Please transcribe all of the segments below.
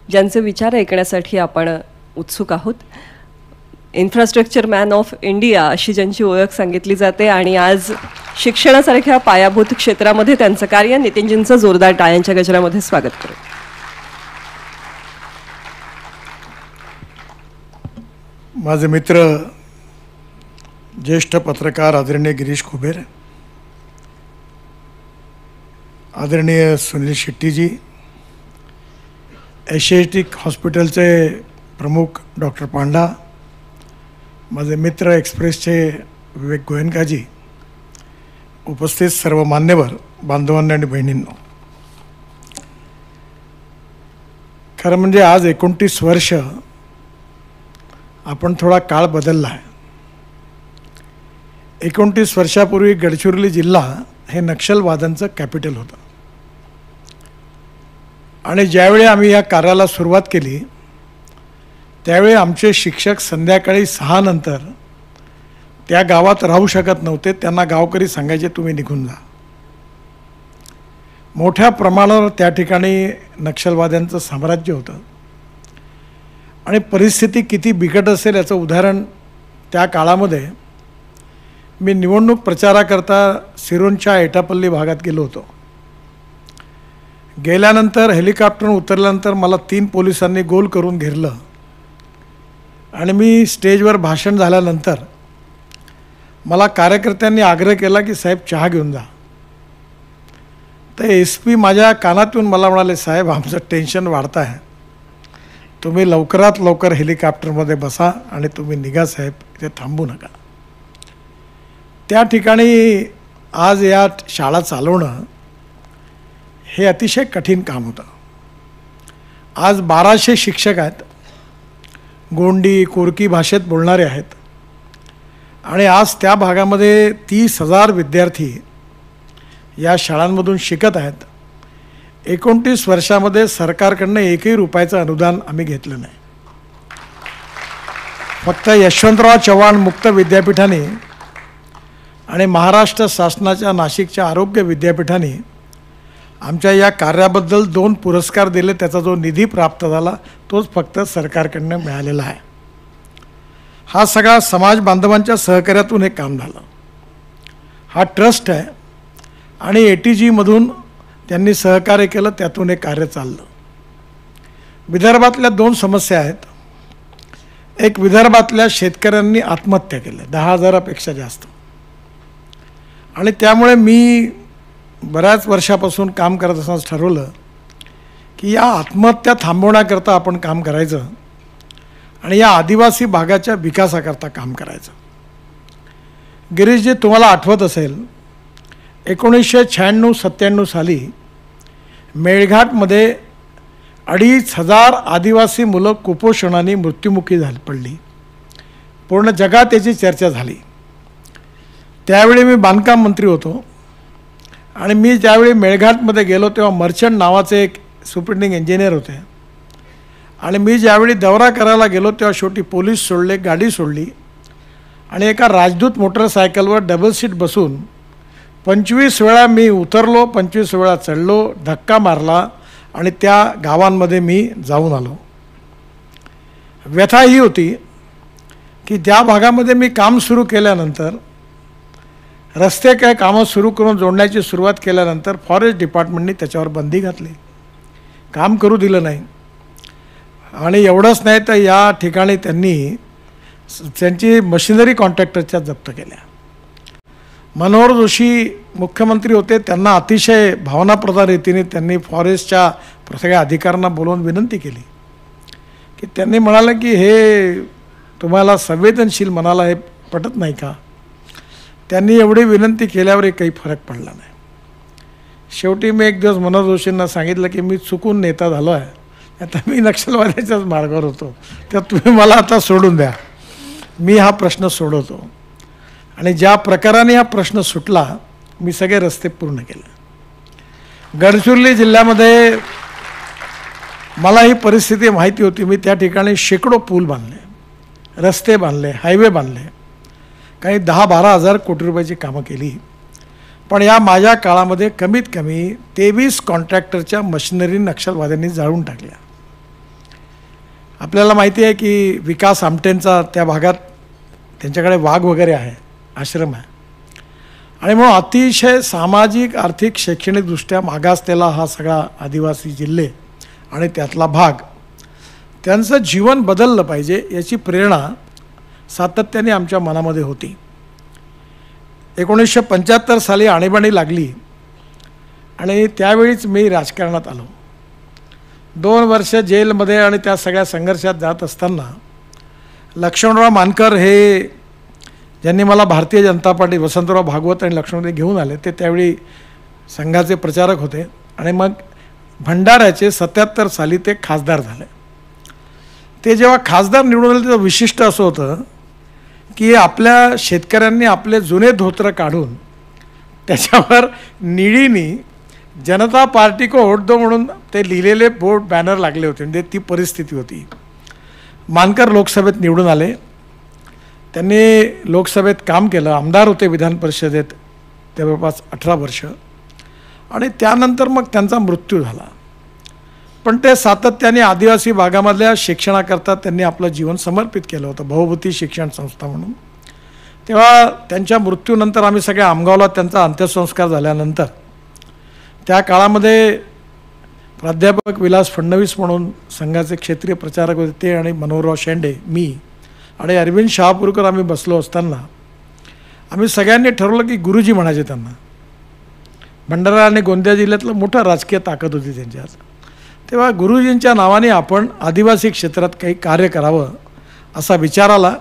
ज्यांचे विचार ऐकण्यासाठी आपण उत्सुक आहोत. इन्फ्रास्ट्रक्चर मॅन ऑफ इंडिया अशी ज्यांची ओळख सांगितली जाते आणि आज शिक्षणासारख्या पायाभूत क्षेत्रामध्ये त्यांचं कार्य. नितीनजींचं जोरदार टाळ्यांच्या गजरामध्ये स्वागत करू. माझे मित्र ज्येष्ठ पत्रकार आदरणीय गिरीश कुबेर, आदरणीय सुनील शेट्टीजी, एशियाटिक हॉस्पिटलचे प्रमुख डॉक्टर पांडा, माझे मित्र एक्सप्रेसचे विवेक गोयनकाजी, उपस्थित सर्व मान्यवर बांधवांना आणि बहिणींनो, खरं म्हणजे आज 29 वर्ष आपण थोडा काळ बदलला आहे. 29 वर्षापूर्वी गडचिरोली जिल्हा हे नक्षलवाद्यांचं कॅपिटल होतं आणि ज्यावेळी आम्ही या कार्याला सुरुवात केली त्यावेळी आमचे शिक्षक संध्याकाळी 6 नंतर त्या गावात राहू शकत नव्हते. त्यांना गावकरी सांगायचे तुम्ही निघून जा. मोठ्या प्रमाणावर त्या ठिकाणी नक्षलवाद्यांचं साम्राज्य होतं आणि परिस्थिती किती बिकट असेल याचं उदाहरण त्या काळामध्ये मी निवडणूक प्रचाराकरता सिरोंच्या एटापल्ली भागात गेलो होतो. गेल्यानंतर हेलिकॉप्टरनं उतरल्यानंतर मला 3 पोलिसांनी गोल करून घेरलं आणि मी स्टेजवर भाषण झाल्यानंतर मला कार्यकर्त्यांनी आग्रह केला की साहेब चहा घेऊन जा. तर SP माझ्या कानात येऊन मला म्हणाले, साहेब आमचं टेन्शन वाढतं आहे, तुम्ही लवकरात लवकर हेलिकॉप्टरमध्ये बसा आणि तुम्ही निघा साहेब, इथे थांबू नका. त्या ठिकाणी आज या शाळा चालवणं हे अतिशय कठीण काम होतं. आज 1200 शिक्षक आहेत, गोंडी कोरकी भाषेत बोलणारे आहेत आणि आज त्या भागामध्ये 30,000 विद्यार्थी या शाळांमधून शिकत आहेत. 29 वर्षामध्ये सरकारकडनं 1ही रुपयाचं अनुदान आम्ही घेतलं नाही. फक्त यशवंतराव चव्हाण मुक्त विद्यापीठाने आणि महाराष्ट्र शासनाच्या नाशिकच्या आरोग्य विद्यापीठाने आमच्या या कार्याबद्दल 2 पुरस्कार दिले. त्याचा जो निधी प्राप्त झाला तोच फक्त सरकारकडनं मिळालेला आहे. हा सगळा समाज बांधवांच्या सहकार्यातून हे काम झालं. हा ट्रस्ट आहे आणि ATGमधून त्यांनी सहकार्य केलं, त्यातून हे कार्य चाललं. विदर्भातल्या 2 समस्या आहेत. एक, विदर्भातल्या शेतकऱ्यांनी आत्महत्या केल्या 10,000पेक्षा जास्त आणि त्यामुळे मी बऱ्याच वर्षापासून काम करत असताना ठरवलं की या आत्महत्या थांबवण्याकरता आपण काम करायचं आणि या आदिवासी भागाच्या विकासाकरता काम करायचं. गिरीशजी, तुम्हाला आठवत असेल 1996-97 साली मेळघाटमध्ये 2,500 आदिवासी मुलं कुपोषणाने मृत्युमुखी पडली. पूर्ण जगात याची चर्चा झाली. त्यावेळी मी बांधकाम मंत्री होतो आणि मी ज्यावेळी मेळघाटमध्ये गेलो तेव्हा मर्चंट नावाचे एक सुपरिटेंडिंग इंजिनियर होते आणि मी ज्यावेळी दौरा करायला गेलो तेव्हा शेवटी पोलीस सोडले, गाडी सोडली आणि एका राजदूत मोटरसायकलवर डबल सीट बसून 25 वेळा मी उतरलो, 25 वेळा चढलो, धक्का मारला आणि त्या गावांमध्ये मी जाऊन आलो. व्यथा ही होती की ज्या भागामध्ये मी काम सुरू केल्यानंतर रस्ते काय कामं सुरू करून जोडण्याची सुरुवात केल्यानंतर फॉरेस्ट डिपार्टमेंटने त्याच्यावर बंदी घातली, काम करू दिलं नाही. आणि एवढंच नाही तर या ठिकाणी त्यांनी त्यांची मशिनरी कॉन्ट्रॅक्टरच्या जप्त केल्या. मनोहर जोशी मुख्यमंत्री होते, त्यांना अतिशय भावनाप्रधान रीतीने त्यांनी फॉरेस्टच्या सगळ्या अधिकाऱ्यांना बोलवून विनंती केली की त्यांनी म्हणालं की हे तुम्हाला संवेदनशील मनाला हे पटत नाही का. त्यांनी एवढी विनंती केल्यावरही काही फरक पडला नाही. शेवटी मी एक दिवस मनोहर जोशींना सांगितलं की मी चुकून नेता झालो आहे, आता मी नक्षलवाद्याच्याच मार्गावर होतो, तर तुम्ही मला आता सोडून द्या, मी हा प्रश्न सोडवतो. आणि ज्या प्रकाराने हा प्रश्न सुटला मी सगळे रस्ते पूर्ण केले. गडचिरोली जिल्ह्यामध्ये मला ही परिस्थिती माहिती होती. मी त्या ठिकाणी शेकडो पूल बांधले, रस्ते बांधले, हायवे बांधले, काही 10-12 हजार कोटी रुपयाची कामं केली. पण या माझ्या काळामध्ये कमीत कमी 23 कॉन्ट्रॅक्टरच्या मशिनरी नक्षलवाद्यांनी जाळून टाकल्या. आपल्याला माहिती आहे की विकास आमटेंचा त्या भागात त्यांच्याकडे वाघ वगैरे आहे, आश्रम आहे, आणि म्हणून अतिशय सामाजिक आर्थिक शैक्षणिकदृष्ट्या मागासलेला हा सगळा आदिवासी जिल्हे आणि त्यातला भाग, त्यांचं जीवन बदललं पाहिजे याची प्रेरणा सातत्याने आमच्या मनामध्ये होती. 1975 साली आणीबाणी लागली आणि त्यावेळीच मी राजकारणात आलो. 2 वर्ष जेलमध्ये आणि त्या सगळ्या संघर्षात जात असताना लक्ष्मणराव मानकर हे ज्यांनी मला भारतीय जनता पार्टी, वसंतराव भागवत आणि लक्ष्मणराव घेऊन आले, ते त्यावेळी संघाचे प्रचारक होते आणि मग भंडाऱ्याचे 77 साली ते खासदार झाले. ते जेव्हा खासदार निवडून आले तेव्हा विशिष्ट असं होतं की आपल्या शेतकऱ्यांनी आपले जुने धोत्र काढून त्याच्यावर निळीनी जनता पार्टी को वोट दो म्हणून ते लिहिलेले बोर्ड बॅनर लागले होते. म्हणजे ती परिस्थिती होती. मानकर लोकसभेत निवडून आले. त्यांनी लोकसभेत काम केलं, आमदार होते विधान परिषदेत जवळपास 18 वर्ष, आणि त्यानंतर मग त्यांचा मृत्यू झाला. पण ते सातत्याने आदिवासी भागामधल्या शिक्षणाकरता त्यांनी आपलं जीवन समर्पित केलं होतं, भवभूती शिक्षण संस्था म्हणून. तेव्हा त्यांच्या मृत्यूनंतर आम्ही सगळ्या आमगावला त्यांचा अंत्यसंस्कार झाल्यानंतर त्या काळामध्ये प्राध्यापक विलास फडणवीस म्हणून संघाचे क्षेत्रीय प्रचारक होते, ते आणि मनोहरराव शेंडे, मी आणि अरविंद शहापूरकर आम्ही बसलो असताना आम्ही सगळ्यांनी ठरवलं की गुरुजी म्हणायचे त्यांना. भंडारा आणि गोंदिया जिल्ह्यातलं मोठं राजकीय ताकद होती त्यांच्यात. तेव्हा गुरुजींच्या नावाने आपण आदिवासी क्षेत्रात काही कार्य करावं असा विचार आला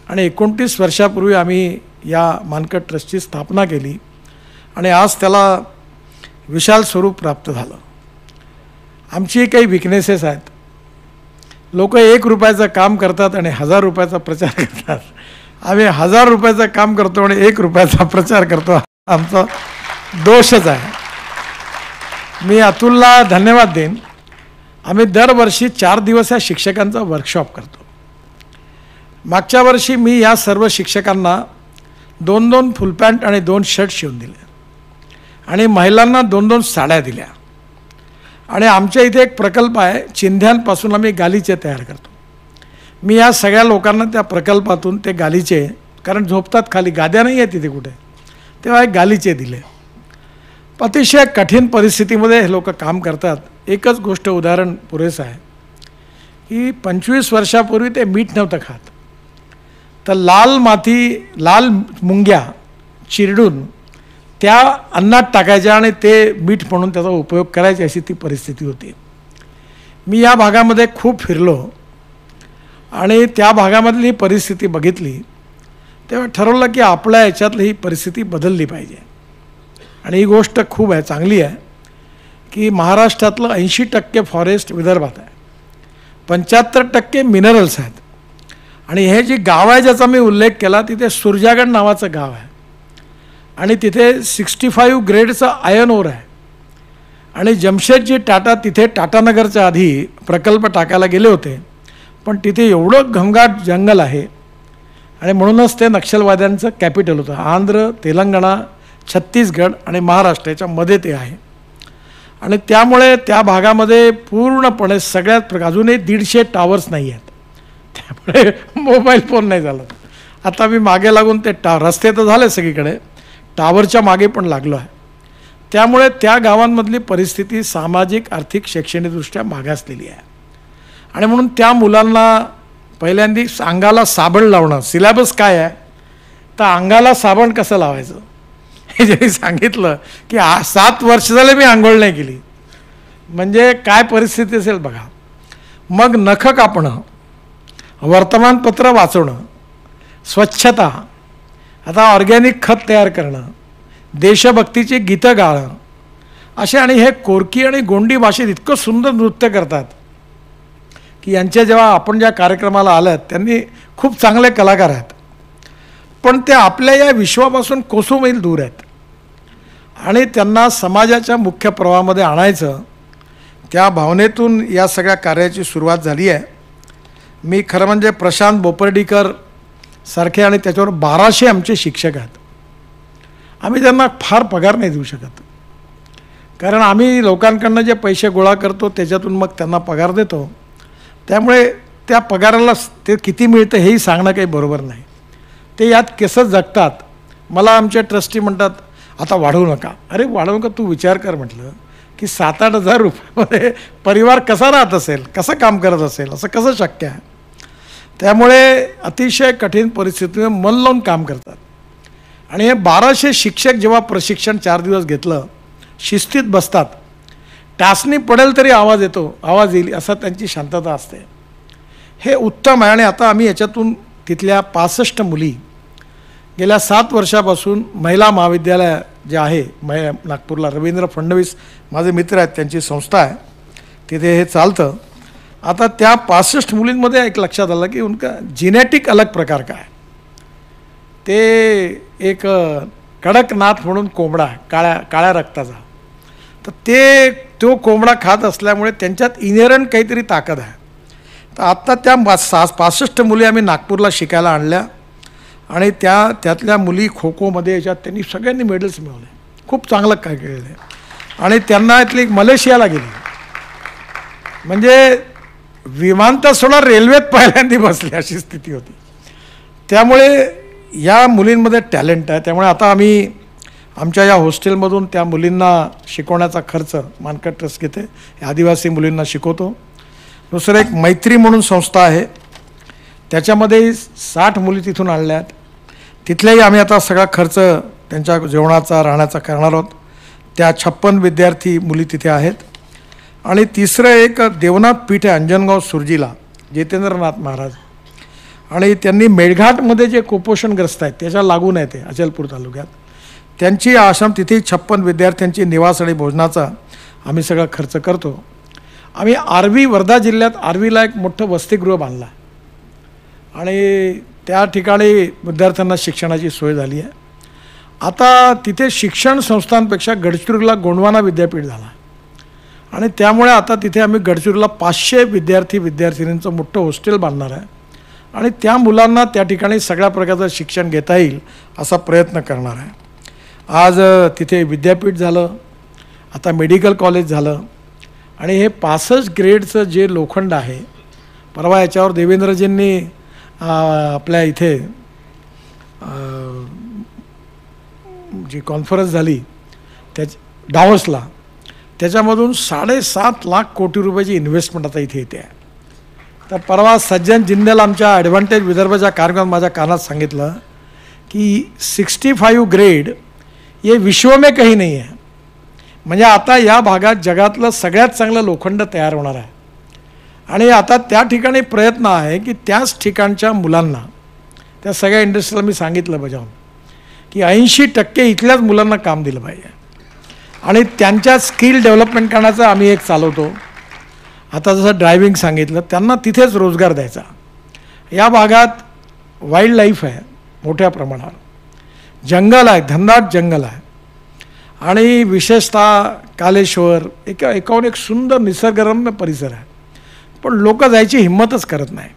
आणि 29 वर्षापूर्वी आम्ही या मानकर ट्रस्टची स्थापना केली आणि आज त्याला विशाल स्वरूप प्राप्त झालं. आमची काही विकनेसेस आहेत. लोक 1 रुपयाचं काम करतात आणि 1000 रुपयाचा प्रचार करतात. आम्ही 1000 रुपयाचं काम करतो आणि 1 रुपयाचा प्रचार करतो. आमचा दोषच आहे. मी अतुलला धन्यवाद देईन. आम्ही दरवर्षी 4 दिवस या शिक्षकांचा वर्कशॉप करतो. मागच्या वर्षी मी या सर्व शिक्षकांना 2-2 फुल पॅन्ट आणि 2 शर्ट शिवून दिले आणि महिलांना 2-2 साड्या दिल्या. आणि आमच्या इथे एक प्रकल्प आहे, चिंध्यांपासून आम्ही गालिचे तयार करतो. मी या सगळ्या लोकांना त्या प्रकल्पातून ते गालिचे, कारण झोपतात खाली, गाद्या नाही आहे तिथे कुठे, तेव्हा एक गालिचे दिले. अतिशय कठीण परिस्थितीमध्ये हे लोक काम करतात. एकच गोष्ट उदाहरण पुरेसं आहे की 25 वर्षापूर्वी ते मीठ नव्हतं खात, तर लाल माती, लाल मुंग्या चिरडून त्या अन्नात टाकायच्या आणि ते मीठ म्हणून त्याचा उपयोग करायचे, अशी ती परिस्थिती होती. मी या भागामध्ये खूप फिरलो आणि त्या भागामधली परिस्थिती बघितली. तेव्हा ठरवलं की आपल्या याच्यातली ही परिस्थिती बदलली पाहिजे. आणि ही गोष्ट खूप आहे, चांगली आहे की महाराष्ट्रातलं 80% फॉरेस्ट विदर्भात आहे, 75% मिनरल्स आहेत. आणि हे जी गाव आहे ज्याचा मी उल्लेख केला, तिथे सुरजागड नावाचं गाव आहे आणि तिथे 65 ग्रेडचं आयर्न ओर आहे. आणि जमशेदजी टाटा तिथे टाटानगरच्या आधी प्रकल्प टाकायला गेले होते, पण तिथे एवढं घनदाट जंगल आहे आणि म्हणूनच ते नक्षलवाद्यांचं कॅपिटल होतं. आंध्र, तेलंगणा, छत्तीसगड आणि महाराष्ट्राच्या मध्ये ते आहे. आणि त्यामुळे त्या भागामध्ये पूर्णपणे सगळ्यात अजूनही 150 टावर्स नाही आहेत, त्यामुळे मोबाईल फोन नाही झाला. आता मी मागे लागून ते रस्ते तर झाले सगळीकडे, टावरच्या मागे पण लागलो आहे. त्यामुळे त्या गावांमधली परिस्थिती सामाजिक आर्थिक शैक्षणिकदृष्ट्या मागासलेली आहे. आणि म्हणून त्या मुलांना पहिल्यांदी अंगाला साबण लावणं, सिलेबस काय आहे तर अंगाला साबण कसं लावायचं हे ज्यांनी सांगितलं की 7 वर्ष झाले मी आंघोळ नाही केली, म्हणजे काय परिस्थिती असेल बघा. मग नखं कापणं, वर्तमानपत्र वाचवणं, स्वच्छता, आता ऑर्गॅनिक खत तयार करणं, देशभक्तीची गीतं गाणं असे. आणि हे कोरकी आणि गोंडी भाषेत इतकं सुंदर नृत्य करतात की यांच्या जेव्हा आपण ज्या कार्यक्रमाला आलात त्यांनी खूप चांगले कलाकार आहेत, पण ते आपल्या या विश्वापासून कोसो मैल दूर आहेत. आणि त्यांना समाजाच्या मुख्य प्रवाहामध्ये आणायचं, त्या भावनेतून या सगळ्या कार्याची सुरुवात झाली आहे. मी खरं म्हणजे प्रशांत बोपर्डीकर सारखे आणि त्याच्यावर 1200 आमचे शिक्षक आहेत. आम्ही त्यांना फार पगार नाही देऊ शकत, कारण आम्ही लोकांकडनं जे पैसे गोळा करतो त्याच्यातून मग त्यांना पगार देतो. त्यामुळे त्या पगाराला ते किती मिळतं हेही सांगणं काही बरोबर नाही. ते यात कसं जगतात. मला आमचे ट्रस्टी म्हणतात आता वाढवू नका. अरे वाढवू नका, तू विचार कर म्हटलं की 7-8 हजार रुपयामध्ये परिवार कसा राहत असेल, कसं काम करत असेल, असं कसं शक्य आहे. त्यामुळे अतिशय कठीण परिस्थितीमध्ये मन लावून काम करतात. आणि हे 1200 शिक्षक जेव्हा प्रशिक्षण 4 दिवस घेतलं, शिस्तीत बसतात, टाचणी पडेल तरी आवाज येईल असा त्यांची शांतता असते. हे उत्तम आहे. आणि आता आम्ही याच्यातून तिथल्या 65 मुली गेल्या 7 वर्षापासून महिला महाविद्यालय जे आहे नागपूरला, रवींद्र फडणवीस माझे मित्र आहेत, त्यांची संस्था आहे, तिथे हे चालतं. आता त्या 65 मुलींमध्ये एक लक्षात आलं की उनका जेनेटिक अलग प्रकार का आहे. ते एक कडकनाथ म्हणून कोंबडा आहे, काळ्या रक्ताचा. तर तो कोंबडा खात असल्यामुळे त्यांच्यात इनहेरंट काहीतरी ताकद आहे. तर आत्ता त्या 65 मुली आम्ही नागपूरला शिकायला आणल्या. आणि त्यातल्या मुली खो खोमध्ये याच्यात त्यांनी सगळ्यांनी मेडल्स मिळवले, खूप चांगलं काय केलं. आणि त्यांना इथली मलेशियाला गेली, म्हणजे विमानतळ सोडा रेल्वेत पहिल्यांदा बसले अशी स्थिती होती. त्यामुळे या मुलींमध्ये टॅलेंट आहे. त्यामुळे आता आम्ही आमच्या या हॉस्टेलमधून त्या मुलींना शिकवण्याचा खर्च मानकट ट्रस्ट घेते. आदिवासी मुलींना शिकवतो. दुसरं एक मैत्री म्हणून संस्था आहे, त्याच्यामध्ये 60 मुली तिथून आणल्या आहेत. तिथलेही आम्ही आता सगळा खर्च त्यांच्या जेवणाचा राहण्याचा करणार आहोत. त्या 56 विद्यार्थी मुली तिथे आहेत. आणि तिसरं एक देवनाथ पीठ आहे अंजनगाव सुरजीला, जितेंद्रनाथ महाराज. आणि त्यांनी मेळघाटमध्ये जे कुपोषणग्रस्त आहेत त्याच्या लागून आहे ते अचलपूर तालुक्यात, त्यांची आश्रम तिथे 56 विद्यार्थ्यांची निवास आणि भोजनाचा आम्ही सगळा खर्च करतो. आम्ही आर्वी, वर्धा जिल्ह्यात आर्वीला एक मोठं वसतिगृह बांधलं आणि त्या ठिकाणी विद्यार्थ्यांना शिक्षणाची सोय झाली आहे. आता तिथे शिक्षण संस्थांपेक्षा गडचिरोलीला गोंडवाना विद्यापीठ झाला आणि त्यामुळे आता तिथे आम्ही गडचिरोलीला 500 विद्यार्थी-विद्यार्थिनींचं मोठं हॉस्टेल बांधणार आहे आणि त्या मुलांना त्या ठिकाणी सगळ्या प्रकारचं शिक्षण घेता येईल असा प्रयत्न करणार आहे. आज तिथे विद्यापीठ झालं, आता मेडिकल कॉलेज झालं. आणि हे 65 ग्रेडचं जे लोखंड आहे, परवा याच्यावर देवेंद्रजींनी आपल्या इथे जी कॉन्फरन्स झाली डावसला, त्याच्यामधून 7.5 लाख कोटी रुपयाची इन्व्हेस्टमेंट आता इथे येते आहे. तर परवा सज्जन जिंदल आमच्या ॲडव्हान्टेज विदर्भाच्या कार्यक्रमात माझ्या कानात सांगितलं की 65 ग्रेड ये विश्व में कहीं नहीं है. म्हणजे आता या भागात जगातलं सगळ्यात चांगलं लोखंड तयार होणार आहे. आणि आता त्या ठिकाणी प्रयत्न आहे की त्याच ठिकाणच्या मुलांना, त्या सगळ्या इंडस्ट्रीला मी सांगितलं बजावून की 80% इथल्याच मुलांना काम दिलं पाहिजे आणि त्यांच्या स्किल डेव्हलपमेंट करण्याचं आम्ही एक चालवतो. आता जसं ड्रायव्हिंग सांगितलं, त्यांना तिथेच रोजगार द्यायचा. या भागात वाईल्ड लाईफ आहे मोठ्या प्रमाणावर, जंगल आहे, घनदाट जंगल आहे. आणि विशेषतः कालेश्वर एकाहून एक सुंदर निसर्गरम्य परिसर आहे. पण लोक जायची हिंमतच करत नाही,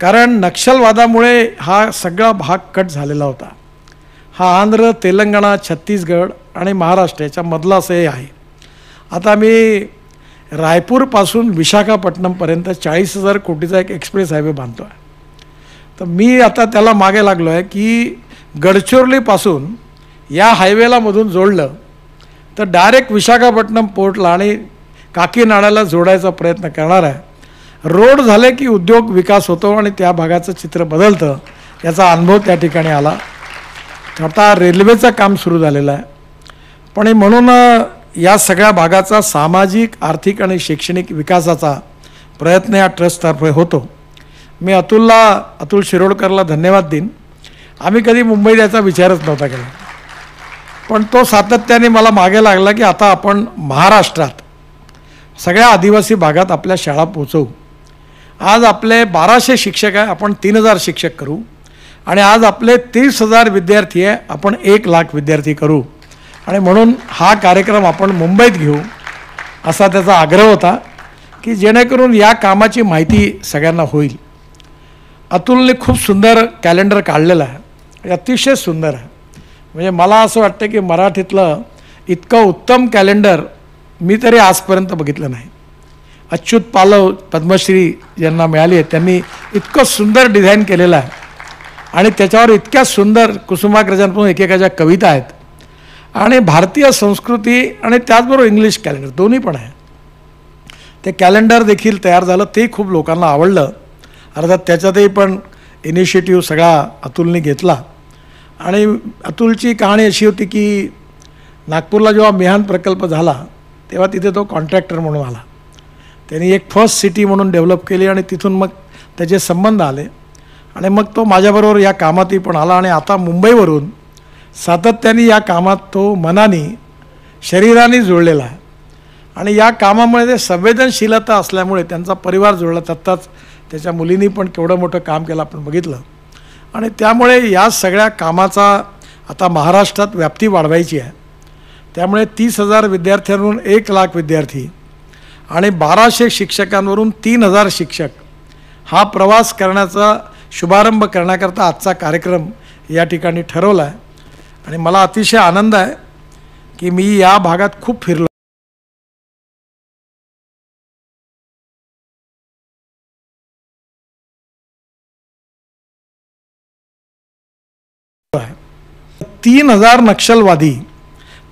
कारण नक्षलवादामुळे हा सगळा भाग कट झालेला होता. हा आंध्र, तेलंगणा, छत्तीसगड आणि महाराष्ट्र याच्यामधला असं हे आहे. आता मी रायपूरपासून विशाखापट्टणमपर्यंत 40,000 कोटीचा एक एक्सप्रेस हायवे बांधतो आहे. तर मी आता त्याला मागे लागलो आहे की गडचिरोलीपासून या हायवेला मधून जोडलं तर डायरेक्ट विशाखापट्टणम पोर्टला आणि काकीनाडाला जोडायचा प्रयत्न करणार आहे. रोड झाले की उद्योग विकास होतो आणि त्या भागाचं चित्र बदलतं, याचा अनुभव त्या ठिकाणी आला. आता रेल्वेचं काम सुरू झालेलं आहे. पण म्हणून या सगळ्या भागाचा सामाजिक, आर्थिक आणि शैक्षणिक विकासाचा प्रयत्न या ट्रस्टतर्फे होतो. मी अतुल शिरोडकरला धन्यवाद देईन. आम्ही कधी मुंबईत याचा विचारच नव्हता केला, पण तो सातत्याने मला मागे लागला की आता आपण महाराष्ट्रात सगळ्या आदिवासी भागात आपल्या शाळा पोचवू. आज आपले 1200 शिक्षक आहे, आपण 3000 शिक्षक करू. आणि आज आपले 30,000 विद्यार्थी आहे, आपण 1 लाख विद्यार्थी करू. आणि म्हणून हा कार्यक्रम आपण मुंबईत घेऊ असा त्याचा आग्रह होता की जेणेकरून या कामाची माहिती सगळ्यांना होईल. अतुलने खूप सुंदर कॅलेंडर काढलेलं आहे, अतिशय सुंदर आहे. म्हणजे मला असं वाटतं की मराठीतलं इतकं उत्तम कॅलेंडर मी तरी आजपर्यंत बघितलं नाही. अच्युत पालव पद्मश्री ज्यांना मिळाली आहे त्यांनी इतकं सुंदर डिझाईन केलेलं आहे आणि त्याच्यावर इतक्या सुंदर कुसुमाग्रजांपासून एकेकाच्या कविता आहेत आणि भारतीय संस्कृती आणि त्याचबरोबर इंग्लिश कॅलेंडर दोन्ही पण आहे. ते कॅलेंडर देखील तयार झालं, ते खूप लोकांना आवडलं. अर्थात त्याच्यातही पण इनिशिएटिव्ह सगळा अतुलने घेतला आणि अतुलची कहाणी अशी होती की नागपूरला जेव्हा मिहान प्रकल्प झाला तेव्हा तिथे तो कॉन्ट्रॅक्टर म्हणून आला. त्यांनी एक फर्स्ट सिटी म्हणून डेव्हलप केली आणि तिथून मग त्याचे संबंध आले आणि मग तो माझ्याबरोबर या कामातही पण आला आणि आता मुंबईवरून सातत्याने या कामात तो मनाने शरीराने जुळलेला आहे आणि या कामामुळे ते संवेदनशीलता असल्यामुळे त्यांचा परिवार जुळला. आत्ताच त्याच्या मुलींनी पण केवढं मोठं काम केलं आपण बघितलं आणि त्यामुळे या सगळ्या कामाचा आता महाराष्ट्रात व्याप्ती वाढवायची आहे. त्यामुळे 30,000 विद्यार्थ्यांवरून 1,00,000 विद्यार्थी आणि 1200 शिक्षकांवरून 3,000 शिक्षक हा प्रवास करण्याचा शुभारंभ करण्याकरता आजचा कार्यक्रम या ठिकाणी ठरवला आहे आणि मला अतिशय आनंद आहे की मी या भागात खूप फिरलो. 3,000 नक्षलवादी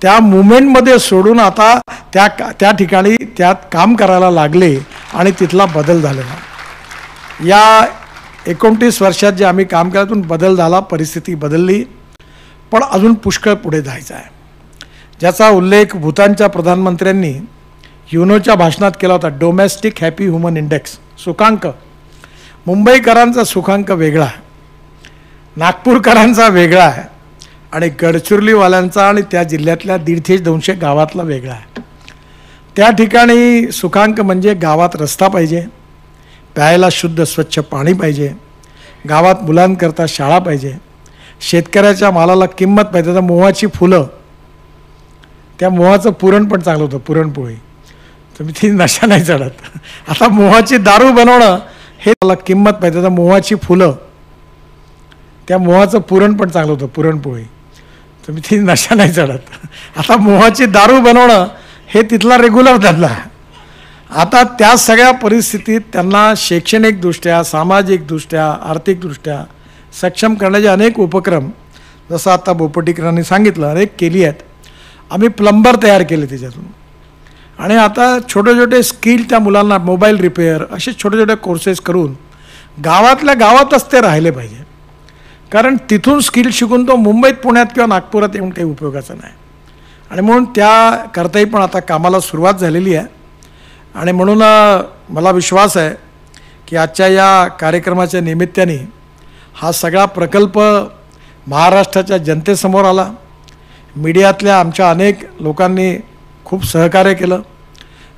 त्या मुवमेंटमध्ये सोडून आता त्या ठिकाणी त्यात काम करायला लागले आणि तिथला बदल झालेला. या 29 वर्षात जे आम्ही काम केलं त्यातून बदल झाला, परिस्थिती बदलली, पण अजून पुष्कळ पुढे जायचं आहे. ज्याचा उल्लेख भूतानच्या प्रधानमंत्र्यांनी युनोच्या भाषणात केला होता. डोमेस्टिक हॅपी ह्युमन इंडेक्स सुखांक. मुंबईकरांचा सुखांक वेगळा आहे, नागपूरकरांचा वेगळा आहे आणि गडचिरोलीवाल्यांचा आणि त्या जिल्ह्यातल्या 150-200 गावातला वेगळा आहे. त्या ठिकाणी सुखांक म्हणजे गावात रस्ता पाहिजे, प्यायला शुद्ध स्वच्छ पाणी पाहिजे, गावात मुलांकरता शाळा पाहिजे, शेतकऱ्याच्या मालाला किंमत पाहिजे. तर मोहाची फुलं, त्या मोहाचं पुरण पण चांगलं होतं, पुरणपोळी, तुम्ही ती नशा नाही चढत. आता मोहाची दारू बनवणं हे त्याला किंमत पाहिजे. तर मोहाची फुलं, त्या मोहाचं पुरण पण चांगलं होतं, पुरणपोळी, तुम्ही ती नशा नाही चढत. आता मोहाची दारू बनवणं हे तिथला रेग्युलर धंदा आहे. आता त्या सगळ्या परिस्थितीत त्यांना शैक्षणिकदृष्ट्या, सामाजिकदृष्ट्या, आर्थिकदृष्ट्या सक्षम करण्याचे अनेक उपक्रम, जसं आता बोपटीकरांनी सांगितलं, अनेक केली आहेत. आम्ही प्लंबर तयार केले त्याच्यातून आणि आता छोटे छोटे स्किल त्या मुलांना, मोबाईल रिपेअर, असे छोटे छोटे कोर्सेस करून गावातल्या गावातच ते राहिले पाहिजे. कारण तिथून स्किल शिकून तो मुंबईत, पुण्यात किंवा नागपुरात येऊन काही उपयोगाचं नाही. आणि म्हणून त्याकरताही पण आता कामाला सुरुवात झालेली आहे. आणि म्हणून मला विश्वास आहे की आजच्या या कार्यक्रमाच्या निमित्ताने हा सगळा प्रकल्प महाराष्ट्राच्या जनतेसमोर आला. मीडियातल्या आमच्या अनेक लोकांनी खूप सहकार्य केलं,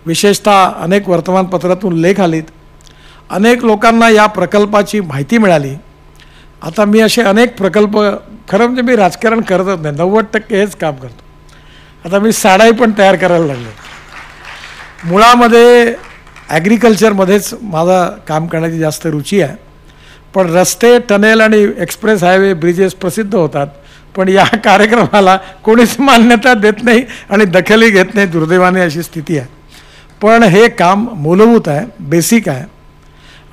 विशेषतः अनेक वर्तमानपत्रातून लेख आलेत, अनेक लोकांना या प्रकल्पाची माहिती मिळाली. आता मी असे अनेक प्रकल्प, खरं म्हणजे मी राजकारण करतच नाही, 90% हेच काम करतो. आता मी साड्याही पण तयार करायला लागलो. मुळामध्ये ॲग्रिकल्चरमध्येच माझं काम करण्याची जास्त रुची आहे, पण रस्ते, टनेल आणि एक्सप्रेस हायवे, ब्रिजेस प्रसिद्ध होतात, पण या कार्यक्रमाला कोणीच मान्यता देत नाही आणि दखलही घेत नाही, दुर्दैवाने अशी स्थिती आहे. पण हे काम मूलभूत आहे, बेसिक आहे.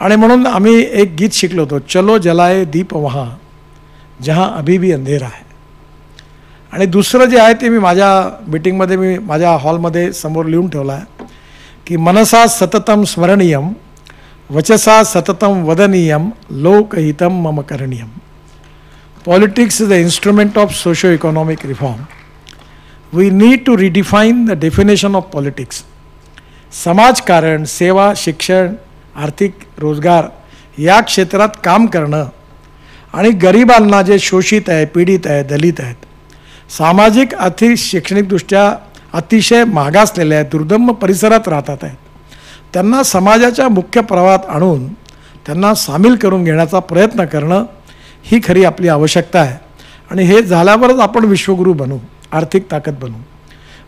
आणि म्हणून आम्ही एक गीत शिकलो होतो, चलो जलाए दीप वहाँ जहाँ अभी भी अंधेरा है. आणि दुसरं जे आहे ते मी माझ्या मीटिंगमध्ये, मी माझ्या हॉलमध्ये समोर लिहून ठेवलं आहे की मनसा सततम स्मरणीयम, वचसा सततम वदनीयम, लोकहितम मम करणीयम. Politics is the instrument of socio-economic reform. We need to redefine the definition of politics. समाजकारण, सेवा, शिक्षण, आर्थिक, रोजगार या क्षेत्रात काम करणं आणि गरिबांना, जे शोषित आहे, पीडित आहे, दलित आहेत, सामाजिक, आर्थिक, शैक्षणिकदृष्ट्या अतिशय मागासलेले आहेत, दुर्गम परिसरात राहतात आहेत, त्यांना समाजाच्या मुख्य प्रवाहात आणून त्यांना सामील करून घेण्याचा प्रयत्न करणं ही खरी आपली आवश्यकता आहे. आणि हे झाल्यावरच आपण विश्वगुरू बनू, आर्थिक ताकद बनू.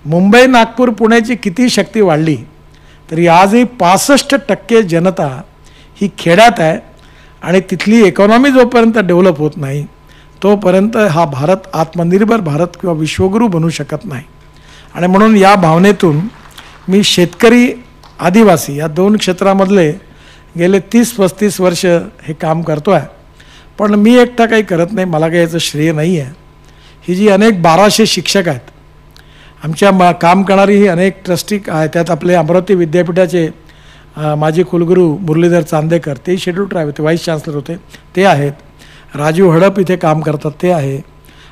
मुंबई, नागपूर, पुण्याची किती शक्ती वाढली तरी आजही 65% जनता ही खेड्यात आहे आणि तिथली इकॉनॉमी जोपर्यंत डेव्हलप होत नाही तोपर्यंत हा भारत आत्मनिर्भर भारत किंवा विश्वगुरू बनू शकत नाही. आणि म्हणून या भावनेतून मी शेतकरी आदिवासी या दोन क्षेत्रामधले गेले 30-35 वर्ष हे काम करतो आहे. पण मी एकटा काही करत नाही, मला काही याचं श्रेय नाही आहे. ही जी अनेक 1200 शिक्षक आहेत आमच्या काम करणारी, ही अनेक ट्रस्टी आहेत. त्यात आपले अमरावती विद्यापीठाचे माजी कुलगुरू मुरलीधर चांदेकर, ते शेड्यूल ट्राईब होते, व्हाईस चान्सलर होते, ते आहेत. राजीव हडप इथे काम करतात, ते आहे.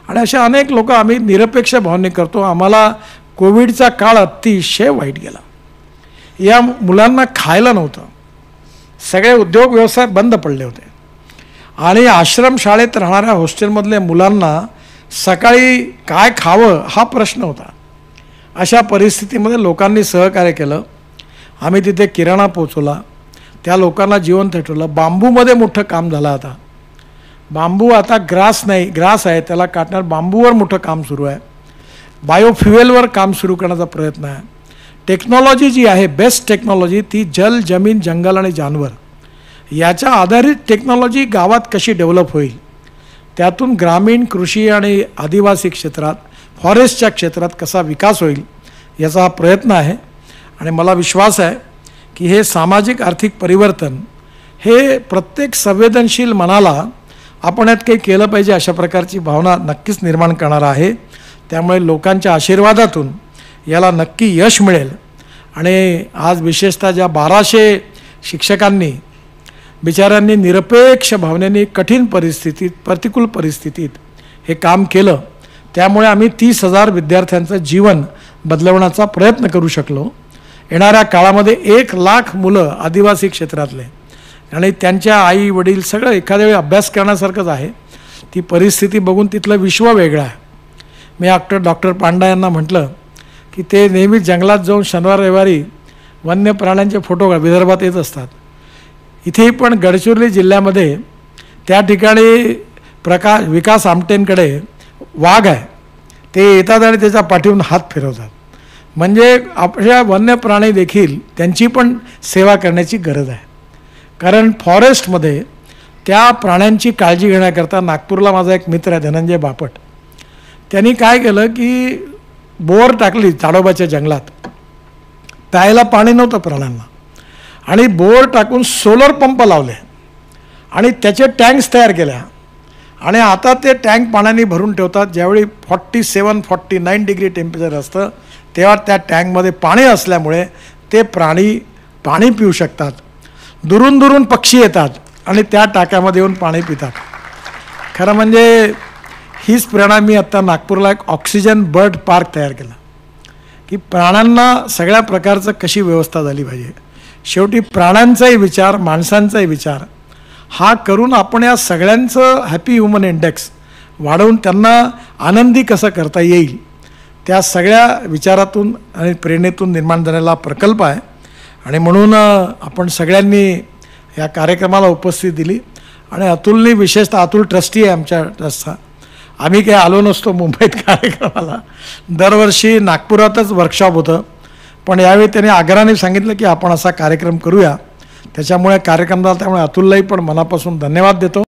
आणि अशा अनेक लोक आम्ही निरपेक्ष भावने करतो. आम्हाला कोविडचा काळ अतिशय वाईट गेला. या मुलांना खायला नव्हतं, सगळे उद्योग व्यवसाय बंद पडले होते आणि आश्रमशाळेत राहणाऱ्या हॉस्टेलमधल्या मुलांना सकाळी काय खावं हा प्रश्न होता. अशा परिस्थितीमध्ये लोकांनी सहकार्य केलं. आम्ही तिथे किराणा पोचवला, त्या लोकांना जीवन ठेवलं. बांबूमध्ये मोठं काम झालं. आता बांबू, आता ग्रास नाही, ग्रास आहे त्याला काटणार, बांबूवर मोठं काम सुरू आहे. बायोफ्युएलवर काम सुरू करण्याचा प्रयत्न आहे. टेक्नॉलॉजी जी आहे, बेस्ट टेक्नॉलॉजी, ती जल, जमीन, जंगल आणि जानवर याच्या आधारित टेक्नॉलॉजी गावात कशी डेव्हलप होईल, त्यातून ग्रामीण कृषी आणि आदिवासी क्षेत्रात, फॉरेस्टच्या क्षेत्रात कसा विकास होईल याचा हा प्रयत्न आहे. आणि मला विश्वास आहे की हे सामाजिक आर्थिक परिवर्तन हे प्रत्येक संवेदनशील मनाला आपण यात काही केलं पाहिजे अशा प्रकारची भावना नक्कीच निर्माण करणार आहे. त्यामुळे लोकांच्या आशीर्वादातून याला नक्की यश मिळेल. आणि आज विशेषतः ज्या 1200 शिक्षकांनी बिचाऱ्यांनी निरपेक्ष भावनेने कठीण परिस्थितीत, प्रतिकूल परिस्थितीत हे काम केलं, त्यामुळे आम्ही 30,000 विद्यार्थ्यांचं जीवन बदलवण्याचा प्रयत्न करू शकलो. येणाऱ्या काळामध्ये 1 लाख मुलं आदिवासी क्षेत्रातले आणि त्यांच्या आई वडील सगळं एखाद्या वेळी अभ्यास करण्यासारखंच आहे. ती परिस्थिती बघून तिथलं विश्व वेगळं आहे. मी डॉक्टर पांडा यांना म्हटलं की ते नेहमी जंगलात जाऊन शनिवार रविवारी वन्य प्राण्यांचे फोटो विदर्भात येत असतात. इथेही पण गडचिरोली जिल्ह्यामध्ये त्या ठिकाणी विकास आमटेंकडे वाघ आहे, ते येतात आणि त्याच्या पाठीवरून हात फिरवतात. म्हणजे आपल्या वन्य प्राणी देखील त्यांची पण सेवा करण्याची गरज आहे. कारण फॉरेस्टमध्ये त्या प्राण्यांची काळजी घेण्याकरता नागपूरला माझा एक मित्र आहे धनंजय बापट, त्यांनी काय केलं की बोअर टाकली ताडोबाच्या जंगलात. प्यायला पाणी नव्हतं प्राण्यांना आणि बोअर टाकून सोलर पंप लावले आणि त्याचे टँक्स तयार केल्या आणि आता ते टँक पाण्याने भरून ठेवतात. ज्यावेळी 47-49 डिग्री टेम्परेचर असतं तेव्हा त्या टँकमध्ये पाणी असल्यामुळे ते प्राणी पाणी पिऊ शकतात. दुरून दुरून पक्षी येतात आणि त्या टाक्यामध्ये येऊन पाणी पितात. खरं म्हणजे हीच प्रेरणा, मी आत्ता नागपूरला एक ऑक्सिजन बर्ड पार्क तयार केला की प्राण्यांना सगळ्या प्रकारचं कशी व्यवस्था झाली पाहिजे. शेवटी प्राण्यांचाही विचार, माणसांचाही विचार हा करून आपण या सगळ्यांचं हॅपी ह्युमन इंडेक्स वाढवून त्यांना आनंदी कसं करता येईल, त्या सगळ्या विचारातून आणि प्रेरणेतून निर्माण झालेला प्रकल्प आहे. आणि म्हणून आपण सगळ्यांनी या कार्यक्रमाला उपस्थिती दिली. आणि अतुलनी, विशेषतः अतुल ट्रस्टी आहे आमच्या ट्रस्टचा, आम्ही काही आलो नसतो मुंबईत कार्यक्रमाला, दरवर्षी नागपुरातच वर्कशॉप होतं, पण यावेळी त्याने आग्रहाने सांगितलं की आपण असा कार्यक्रम करूया. त्याच्यामुळे कार्यक्रम झाला. त्यामुळे अतुललाही पण मनापासून धन्यवाद देतो.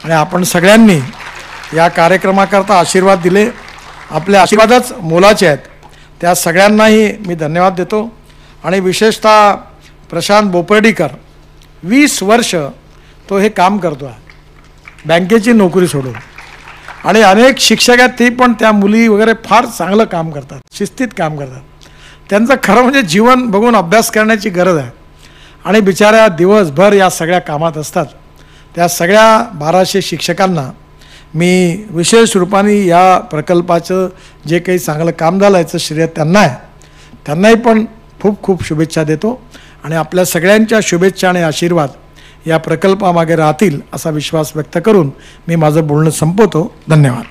आणि आपण सगळ्यांनी या कार्यक्रमाकरता आशीर्वाद दिले, आपले आशीर्वादच मोलाचे आहेत, त्या सगळ्यांनाही मी धन्यवाद देतो. आणि विशेषतः प्रशांत बोपर्डीकर 20 वर्ष तो हे काम करतो आहे, बँकेची नोकरी सोडून. आणि अनेक शिक्षक आहेत, ते पण त्या मुली वगैरे फार चांगलं काम करतात, शिस्तीत काम करतात. त्यांचं खरं म्हणजे जीवन बघून अभ्यास करण्याची गरज आहे. आणि बिचाऱ्या दिवसभर या सगळ्या कामात असतात. त्या सगळ्या 1200 शिक्षकांना मी विशेष रूपाने या प्रकल्पाचं जे काही चांगलं काम झालं याचं श्रेय त्यांना आहे. त्यांनाही पण खूप खूप शुभेच्छा देतो. आणि आपल्या सगळ्यांच्या शुभेच्छा आणि आशीर्वाद या प्रकल्पामागे राहतील असा विश्वास व्यक्त करून मी माझं बोलणं संपवतो. धन्यवाद.